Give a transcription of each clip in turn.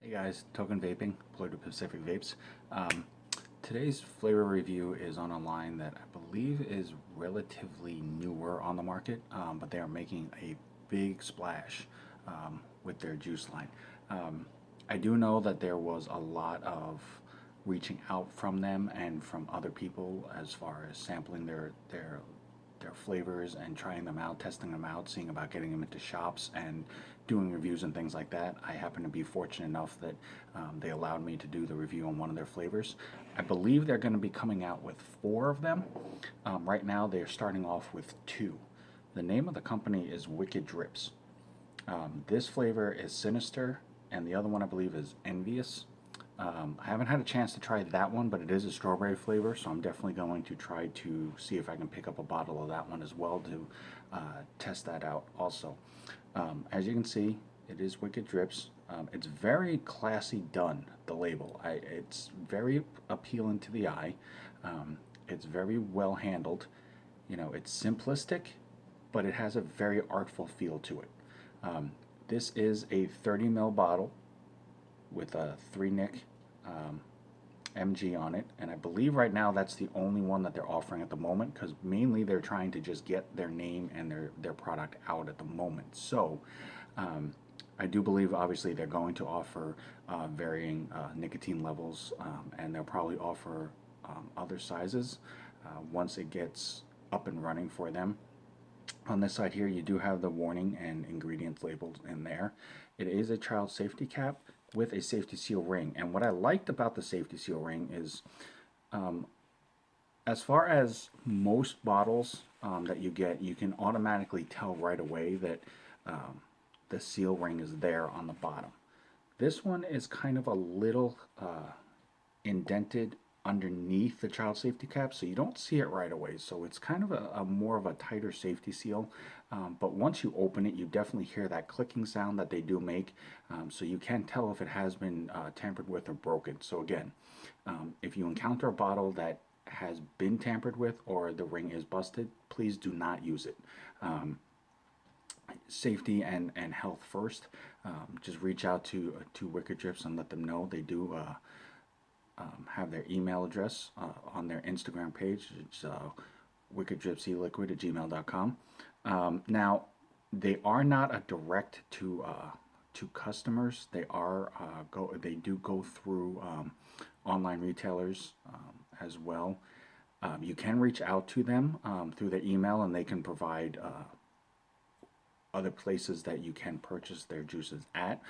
Hey guys, Token Vaping, Blue to Pacific Vapes. Um, Today's flavor review is on a line that I believe is relatively newer on the market, but they are making a big splash with their juice line. Um, I do know that there was a lot of reaching out from them and from other people as far as sampling their flavors and trying them out, testing them out, seeing about getting them into shops and doing reviews and things like that. I happen to be fortunate enough that they allowed me to do the review on one of their flavors. I believe they're going to be coming out with 4 of them. Right now, they're starting off with 2. The name of the company is wickeddrips. This flavor is Sinister, and the other one I believe is Envious. I haven't had a chance to try that one, but it is a strawberry flavor, so I'm definitely going to try to see if I can pick up a bottle of that one as well to test that out also. As you can see, it is wickeddrips. It's very classy done, the label. It's very appealing to the eye. It's very well handled. You know, it's simplistic, but it has a very artful feel to it. Um, this is a 30 ml bottle with a 3 nic MG on it, and I believe right now that's the only one that they're offering at the moment because mainly they're trying to just get their name and their product out at the moment. So um, I do believe obviously they're going to offer varying nicotine levels, and they'll probably offer other sizes once it gets up and running for them. On this side here, you do have the warning and ingredients labeled in there. It is a child safety cap with a safety seal ring. And what I liked about the safety seal ring is, as far as most bottles that you get, you can automatically tell right away that the seal ring is there on the bottom. This one is kind of a little indented underneath the child safety cap, so you don't see it right away. So it's kind of a more of a tighter safety seal. But once you open it, you definitely hear that clicking sound that they do make. So you can tell if it has been tampered with or broken. So again, if you encounter a bottle that has been tampered with or the ring is busted, please do not use it. Safety and health first. Just reach out to wickeddrips and let them know. They do have their email address on their Instagram page. It's wickeddripseliquid@gmail.com. Now, they are not a direct to customers. They do go through online retailers as well. You can reach out to them through their email, and they can provide other places that you can purchase their juices at.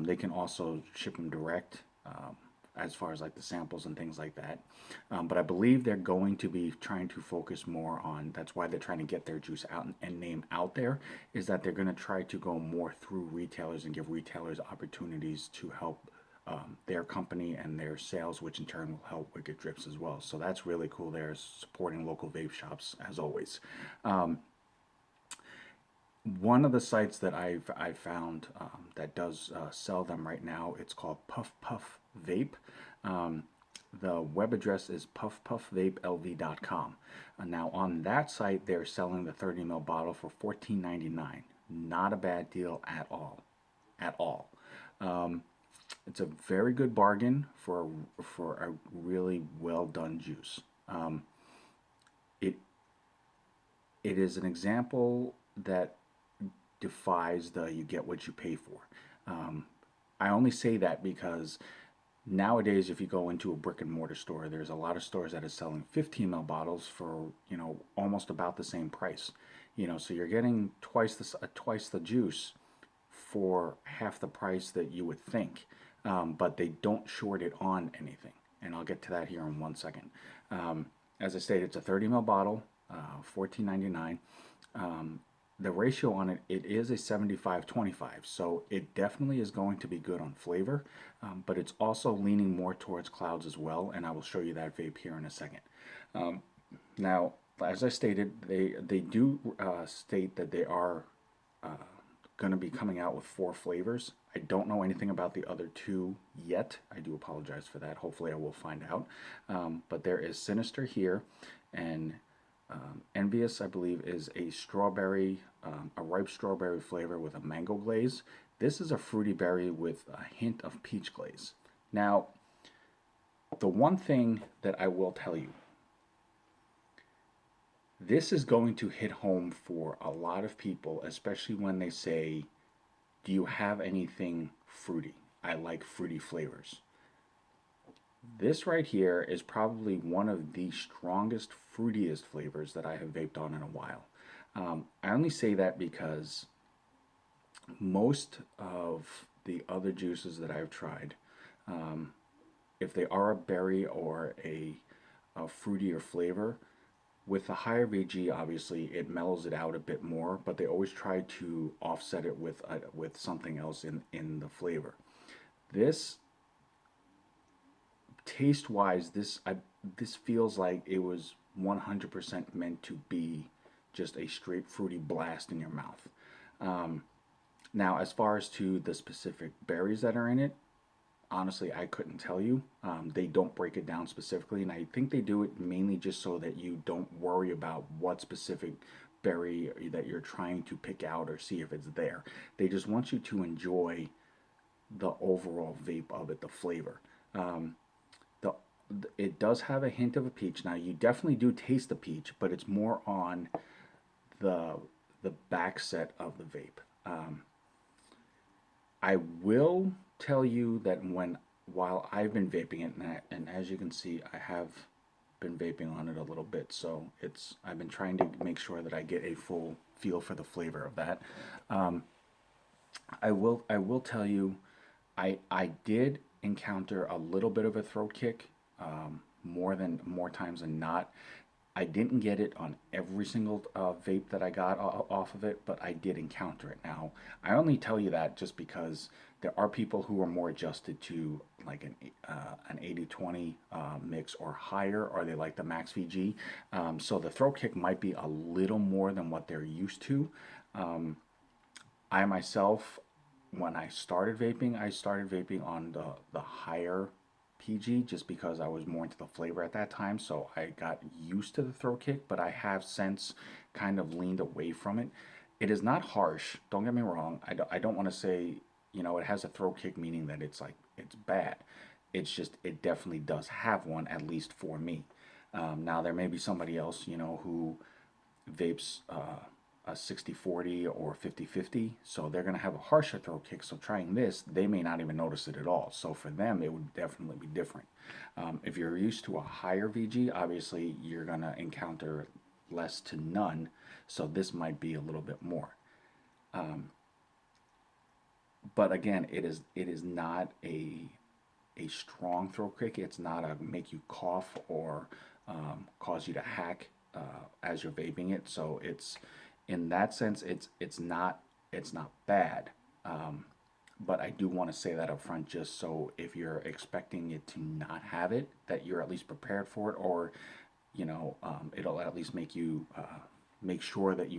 They can also ship them direct. As far as like the samples and things like that. But I believe they're going to be trying to focus more on, that's why they're trying to get their juice out and name out there, is that they're going to try to go more through retailers and give retailers opportunities to help their company and their sales, which in turn will help wickeddrips as well. So that's really cool. They're supporting local vape shops as always. One of the sites that I've found that does sell them right now, it's called Puff Puff Vape. The web address is puffpuffvapelv.com. Now on that site, they're selling the 30 ml bottle for $14.99. Not a bad deal at all, at all. It's a very good bargain for a really well done juice. It it is an example that defies the you get what you pay for. I only say that because nowadays, if you go into a brick and mortar store, there's a lot of stores that are selling 15 ml bottles for almost about the same price. So you're getting twice the juice for half the price that you would think, but they don't short it on anything, and I'll get to that here in 1 second. As I stated, it's a 30 ml bottle, $14.99. The ratio on it is a 75-25, so it definitely is going to be good on flavor, but it's also leaning more towards clouds as well, and I will show you that vape here in a second. Now, as I stated, they do state that they are going to be coming out with 4 flavors. I don't know anything about the other 2 yet. I do apologize for that. Hopefully I will find out. But there is Sinister here, and Envious, I believe, is a strawberry, a ripe strawberry flavor with a mango glaze. This is a fruity berry with a hint of peach glaze. Now, the one thing that I will tell you, this is going to hit home for a lot of people, especially when they say, do you have anything fruity? I like fruity flavors. This right here is probably one of the strongest, fruitiest flavors that I have vaped on in a while. I only say that because most of the other juices that I've tried, if they are a berry or a fruitier flavor, with the higher VG, obviously it mellows it out a bit more, but they always try to offset it with something else in the flavor. This, taste wise, this feels like it was 100% meant to be just a straight fruity blast in your mouth. Now, as far as to the specific berries that are in it, honestly, I couldn't tell you. They don't break it down specifically, and I think they do it mainly just so that you don't worry about what specific berry that you're trying to pick out or see if it's there. They just want you to enjoy the overall vape of it, the flavor. The it does have a hint of a peach. Now, you definitely do taste the peach, but it's more on the the back set of the vape. I will tell you that while I've been vaping it, and as you can see, I have been vaping on it a little bit, so I've been trying to make sure that I get a full feel for the flavor of that. I will tell you, I did encounter a little bit of a throat kick, more times than not. I didn't get it on every single vape that I got off of it, but I did encounter it. Now, I only tell you that just because there are people who are more adjusted to like an 80-20 mix or higher, or they like the max VG. So the throat kick might be a little more than what they're used to. I myself, when I started vaping on the higher PG just because I was more into the flavor at that time. So I got used to the throat kick, but I have since kind of leaned away from it. It is not harsh. Don't get me wrong. I don't want to say, it has a throat kick meaning that it's like, it's bad. It's just, it definitely does have one, at least for me. Now, there may be somebody else, who vapes a 60-40 or 50-50, so they're going to have a harsher throat kick. So trying this, they may not even notice it at all. So for them, it would definitely be different. If you're used to a higher VG, obviously you're going to encounter less to none, so this might be a little bit more. But again, it is not a strong throat kick. It's not a make you cough or cause you to hack as you're vaping it. So it's, in that sense, it's not bad. But I do want to say that up front, just so if you're expecting it to not have it, that you're at least prepared for it, or it'll at least make you make sure that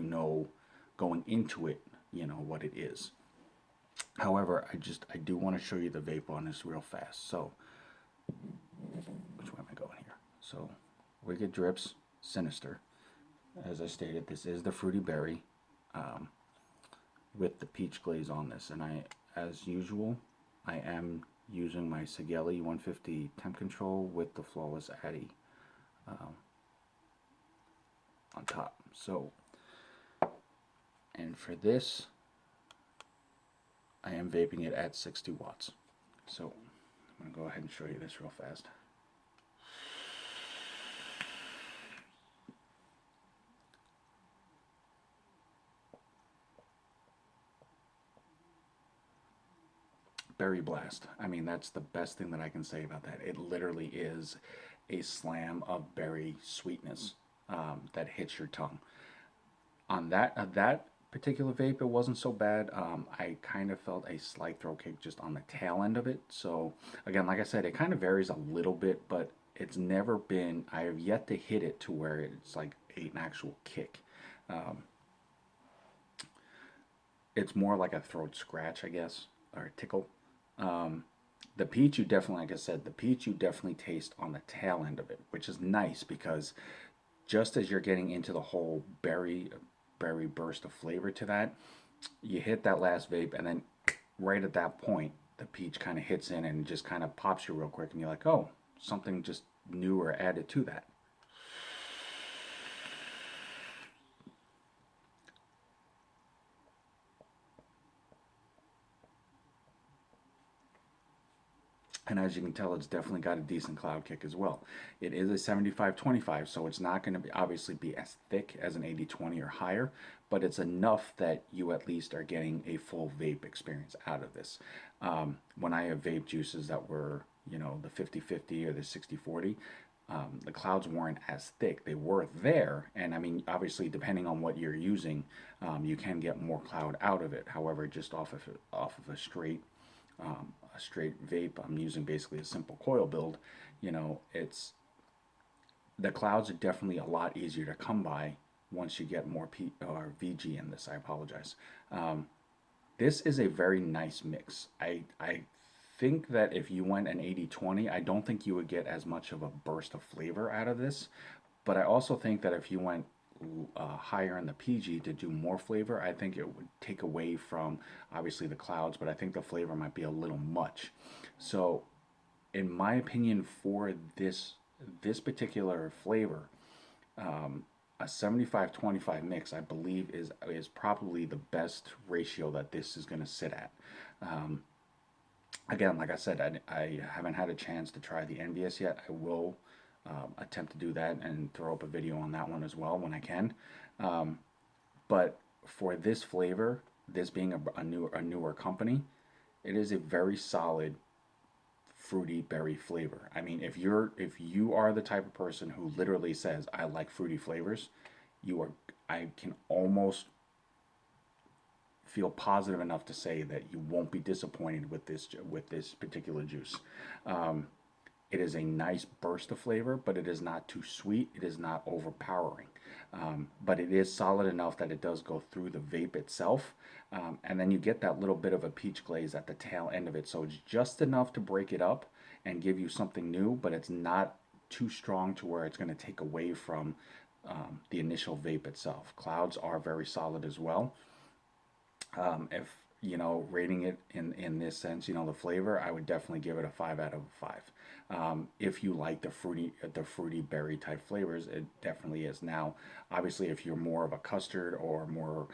going into it, what it is. However, I do want to show you the vape on this real fast. So, which way am I going here? So, wickeddrips, Sinister. As I stated, this is the fruity berry with the peach glaze on this, and as usual, I am using my Sigeli 150 temp control with the flawless Addy on top. So, and for this, I am vaping it at 60 watts. So I'm going to go ahead and show you this real fast. Berry blast. I mean, that's the best thing that I can say about that. It literally is a slam of berry sweetness that hits your tongue. On that particular vape, it wasn't so bad. I kind of felt a slight throat kick just on the tail end of it. So again, like I said, it kind of varies a little bit, but it's never been, I have yet to hit it to where it's like an actual kick. It's more like a throat scratch, I guess, or a tickle. The peach, you definitely, like I said, the peach you definitely taste on the tail end of it, which is nice because just as you're getting into the whole berry burst of flavor to that, you hit that last vape and then right at that point, the peach kind of hits in and just kind of pops you real quick, and you're like, oh, something just new or added to that. And as you can tell, it's definitely got a decent cloud kick as well. It is a 75-25, so it's not going to be obviously be as thick as an 80-20 or higher, but it's enough that you at least are getting a full vape experience out of this. When I have vape juices that were, you know, the 50-50 or the 60-40, the clouds weren't as thick. They were there, and I mean, obviously, depending on what you're using, you can get more cloud out of it. However, just off of a straight vape, I'm using basically a simple coil build. You know, it's the clouds are definitely a lot easier to come by once you get more or VG in this. I apologize. This is a very nice mix. I think that if you went an 80-20, I don't think you would get as much of a burst of flavor out of this. But I also think that if you went higher in the PG to do more flavor, I think it would take away from obviously the clouds, but I think the flavor might be a little much. So, in my opinion, for this particular flavor, a 75-25 mix, I believe, is probably the best ratio that this is going to sit at. Again, like I said, I haven't had a chance to try the Envious yet. I will attempt to do that and throw up a video on that one as well when I can. But for this flavor, this being a newer company, it is a very solid fruity berry flavor. I mean, if you are the type of person who literally says I like fruity flavors, I can almost feel positive enough to say that you won't be disappointed with this particular juice. It is a nice burst of flavor, but it is not too sweet. It is not overpowering. But it is solid enough that it does go through the vape itself. And then you get that little bit of a peach glaze at the tail end of it. So it's just enough to break it up and give you something new, but it's not too strong to where it's going to take away from the initial vape itself. Clouds are very solid as well. If you know, rating it in this sense, you know, the flavor, I would definitely give it a 5 out of 5. If you like the fruity berry type flavors, it definitely is. Now, obviously, if you're more of a custard or more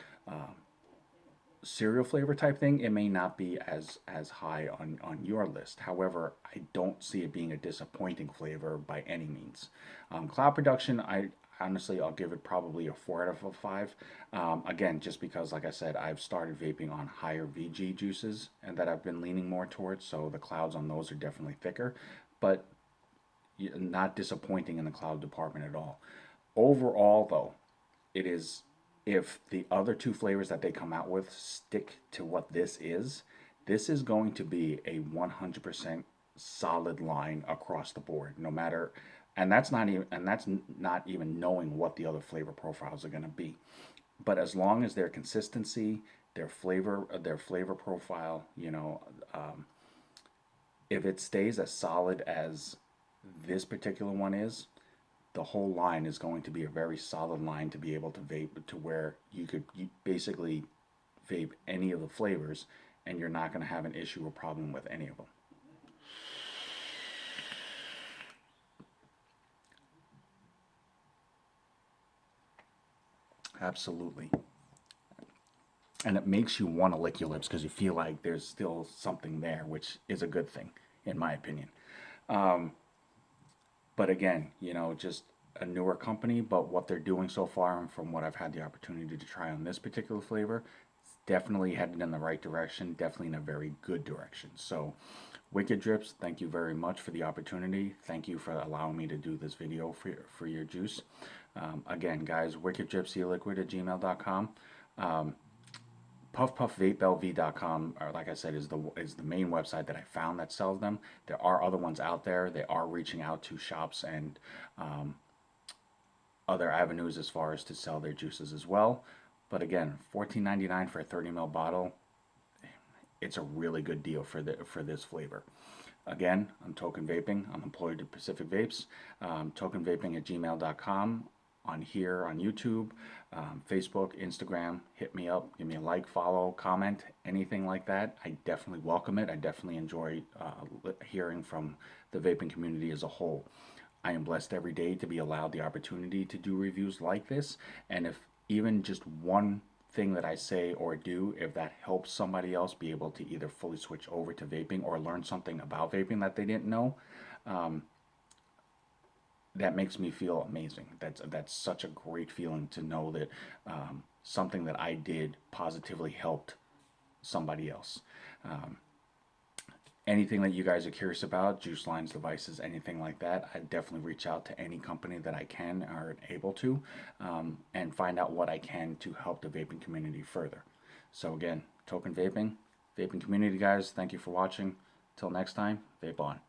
cereal flavor type thing, it may not be as high on your list. However, I don't see it being a disappointing flavor by any means. Cloud production, I honestly, I'll give it probably a 4 out of 5. Again, just because, like I said, I've started vaping on higher VG juices and that I've been leaning more towards, so the clouds on those are definitely thicker, but not disappointing in the cloud department at all. Overall, though, it is, if the other two flavors that they come out with stick to what this is going to be a 100% solid line across the board, no matter, and that's not even knowing what the other flavor profiles are going to be. But as long as their consistency, their flavor profile, you know, if it stays as solid as this particular one is, the whole line is going to be a very solid line to be able to vape to where you basically vape any of the flavors and you're not going to have an issue or problem with any of them. Absolutely. And it makes you want to lick your lips because you feel like there's still something there, which is a good thing, in my opinion. But again, you know, just a newer company, but what they're doing so far, and from what I've had the opportunity to try on this particular flavor, it's definitely headed in the right direction, definitely in a very good direction. So, wickeddrips, thank you very much for the opportunity. Thank you for allowing me to do this video for your juice. Again, guys, wickeddripseliquid@gmail.com. PuffPuffVapeLV.com, or like I said, is the main website that I found that sells them. There are other ones out there. They are reaching out to shops and other avenues as far as to sell their juices as well. But again, $14.99 for a 30 ml bottle. It's a really good deal for this flavor. Again, I'm Token Vaping. I'm employed at Pacific Vapes. Tokenvaping@gmail.com on here on YouTube, Facebook, Instagram. Hit me up, give me a like, follow, comment, anything like that. I definitely welcome it. I definitely enjoy hearing from the vaping community as a whole. I am blessed every day to be allowed the opportunity to do reviews like this, and if even just one thing that I say or do, if that helps somebody else be able to either fully switch over to vaping or learn something about vaping that they didn't know, that makes me feel amazing. That's such a great feeling to know that something that I did positively helped somebody else. Anything that you guys are curious about, juice lines, devices, anything like that, I definitely reach out to any company that I can or able to, and find out what I can to help the vaping community further. So again, Token Vaping, vaping community guys, thank you for watching. Till next time, vape on.